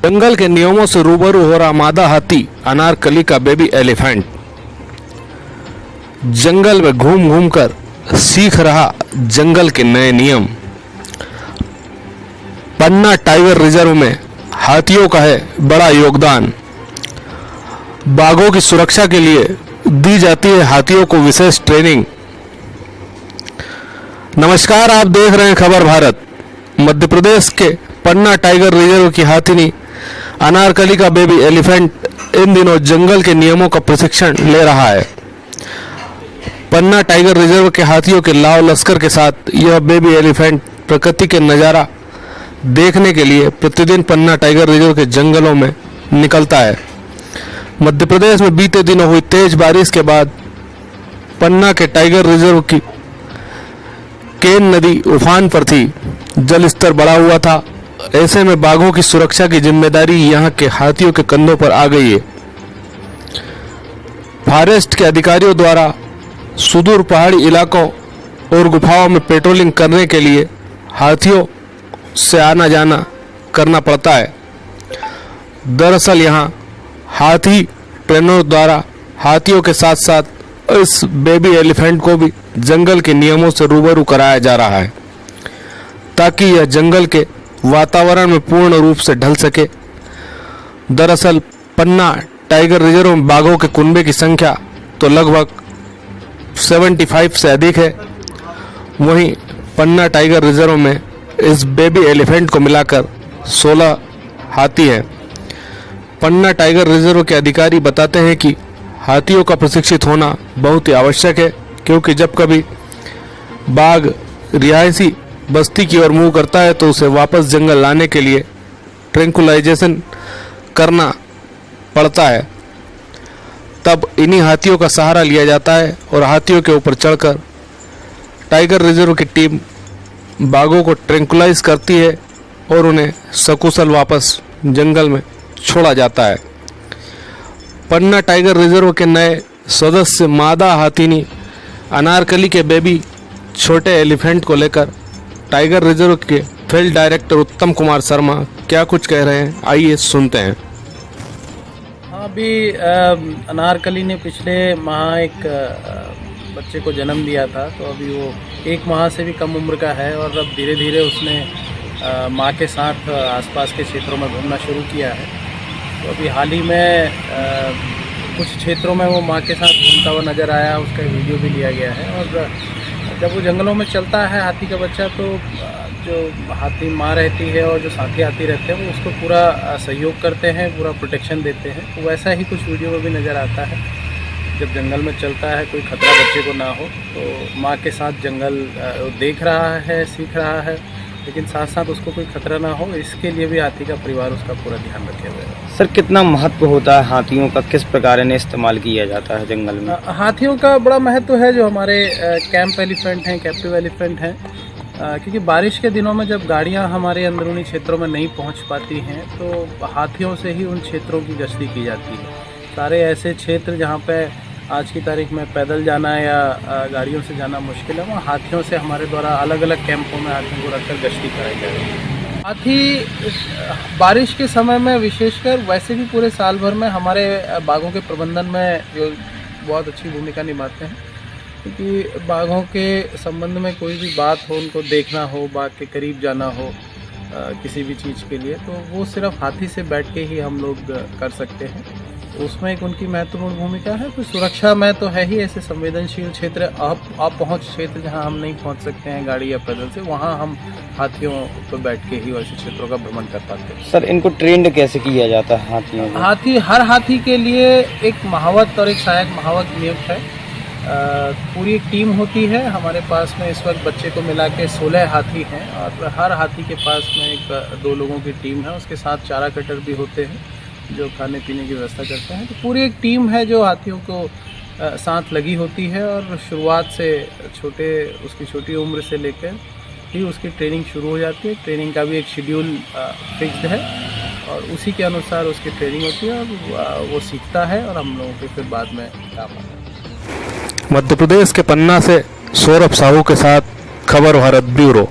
जंगल के नियमों से रूबरू हो रहा मादा हाथी अनारकली का बेबी एलिफेंट। जंगल में घूम घूम कर सीख रहा जंगल के नए नियम। पन्ना टाइगर रिजर्व में हाथियों का है बड़ा योगदान। बाघों की सुरक्षा के लिए दी जाती है हाथियों को विशेष ट्रेनिंग। नमस्कार, आप देख रहे हैं खबर भारत। मध्य प्रदेश के पन्ना टाइगर रिजर्व की हाथिनी अनारकली का बेबी एलिफेंट इन दिनों जंगल के नियमों का प्रशिक्षण ले रहा है। पन्ना टाइगर रिजर्व के हाथियों के लाव लश्कर के साथ यह बेबी एलिफेंट प्रकृति के नज़ारा देखने के लिए प्रतिदिन पन्ना टाइगर रिजर्व के जंगलों में निकलता है। मध्य प्रदेश में बीते दिनों हुई तेज बारिश के बाद पन्ना के टाइगर रिजर्व की केन नदी उफान पर थी। जल स्तर बढ़ा हुआ था। ऐसे में बाघों की सुरक्षा की जिम्मेदारी यहाँ के हाथियों के कंधों पर आ गई है। फॉरेस्ट के अधिकारियों द्वारा सुदूर पहाड़ी इलाकों और गुफाओं में पेट्रोलिंग करने के लिए हाथियों से आना जाना करना पड़ता है। दरअसल यहाँ हाथी ट्रेनरों द्वारा हाथियों के साथ साथ इस बेबी एलिफेंट को भी जंगल के नियमों से रूबरू कराया जा रहा है ताकि यह जंगल के वातावरण में पूर्ण रूप से ढल सके। दरअसल पन्ना टाइगर रिजर्व में बाघों के कुनबे की संख्या तो लगभग 75 से अधिक है। वहीं पन्ना टाइगर रिजर्व में इस बेबी एलिफेंट को मिलाकर 16 हाथी हैं। पन्ना टाइगर रिजर्व के अधिकारी बताते हैं कि हाथियों का प्रशिक्षित होना बहुत ही आवश्यक है, क्योंकि जब कभी बाघ रिहायशी बस्ती की ओर मूव करता है तो उसे वापस जंगल लाने के लिए ट्रैंकुलाइजेशन करना पड़ता है। तब इन्हीं हाथियों का सहारा लिया जाता है और हाथियों के ऊपर चढ़कर टाइगर रिजर्व की टीम बाघों को ट्रैंकुलाइज करती है और उन्हें सकुशल वापस जंगल में छोड़ा जाता है। पन्ना टाइगर रिजर्व के नए सदस्य मादा हाथिनी अनारकली के बेबी छोटे एलिफेंट को लेकर टाइगर रिजर्व के फील्ड डायरेक्टर उत्तम कुमार शर्मा क्या कुछ कह रहे हैं, आइए सुनते हैं। अभी अनारकली ने पिछले माह एक बच्चे को जन्म दिया था, तो अभी वो 1 माह से भी कम उम्र का है और अब धीरे धीरे उसने माँ के साथ आसपास के क्षेत्रों में घूमना शुरू किया है। तो अभी हाल ही में कुछ क्षेत्रों में वो माँ के साथ घूमता हुआ नज़र आया, उसका वीडियो भी लिया गया है। और जब वो जंगलों में चलता है हाथी का बच्चा, तो जो हाथी माँ रहती है और जो साथी हाथी रहते हैं वो उसको पूरा सहयोग करते हैं, पूरा प्रोटेक्शन देते हैं। तो वैसा ही कुछ वीडियो में भी नज़र आता है। जब जंगल में चलता है, कोई खतरा बच्चे को ना हो, तो माँ के साथ जंगल देख रहा है, सीख रहा है, लेकिन साथ साथ उसको कोई खतरा ना हो, इसके लिए भी हाथी का परिवार उसका पूरा ध्यान रखे हुए है। सर, कितना महत्व होता है हाथियों का, किस प्रकार इन्हें इस्तेमाल किया जाता है जंगल में? हाथियों का बड़ा महत्व है। जो हमारे कैंप एलिफेंट हैं, कैप्टिव एलिफेंट हैं, क्योंकि बारिश के दिनों में जब गाड़ियां हमारे अंदरूनी क्षेत्रों में नहीं पहुंच पाती हैं, तो हाथियों से ही उन क्षेत्रों की गश्ती की जाती है। सारे ऐसे क्षेत्र जहाँ पे आज की तारीख में पैदल जाना या गाड़ियों से जाना मुश्किल है, वहाँ हाथियों से हमारे द्वारा अलग अलग कैंपों में हाथियों को रखकर गश्ती कराई जा रही है। हाथी बारिश के समय में विशेषकर, वैसे भी पूरे साल भर में हमारे बाघों के प्रबंधन में जो बहुत अच्छी भूमिका निभाते हैं, क्योंकि बाघों के संबंध में कोई भी बात हो, उनको देखना हो, बाघ के करीब जाना हो किसी भी चीज़ के लिए, तो वो सिर्फ हाथी से बैठ के ही हम लोग कर सकते हैं। उसमें एक उनकी महत्वपूर्ण भूमिका है। तो सुरक्षा में तो है ही, ऐसे संवेदनशील क्षेत्र, आप पहुँच क्षेत्र जहां हम नहीं पहुंच सकते हैं गाड़ी या पैदल से, वहां हम हाथियों पर बैठ के ही वैसे क्षेत्रों का भ्रमण कर पाते हैं। सर, इनको ट्रेंड कैसे किया जाता है हाथियों को? हर हाथी के लिए एक महावत और एक सहायक महावत नियुक्त है। पूरी एक टीम होती है हमारे पास में। इस वक्त बच्चे को मिला के 16 हाथी हैं और हर हाथी के पास में 1-2 लोगों की टीम है। उसके साथ चारा कटर भी होते हैं जो खाने पीने की व्यवस्था करते हैं। तो पूरी एक टीम है जो हाथियों को साथ लगी होती है और शुरुआत से उसकी छोटी उम्र से लेकर ही उसकी ट्रेनिंग शुरू हो जाती है। ट्रेनिंग का भी एक शेड्यूल फिक्स्ड है और उसी के अनुसार उसकी ट्रेनिंग होती है और वो सीखता है और हम लोगों के फिर बाद में काम आता है। मध्य प्रदेश के पन्ना से सौरभ साहू के साथ खबर भारत ब्यूरो।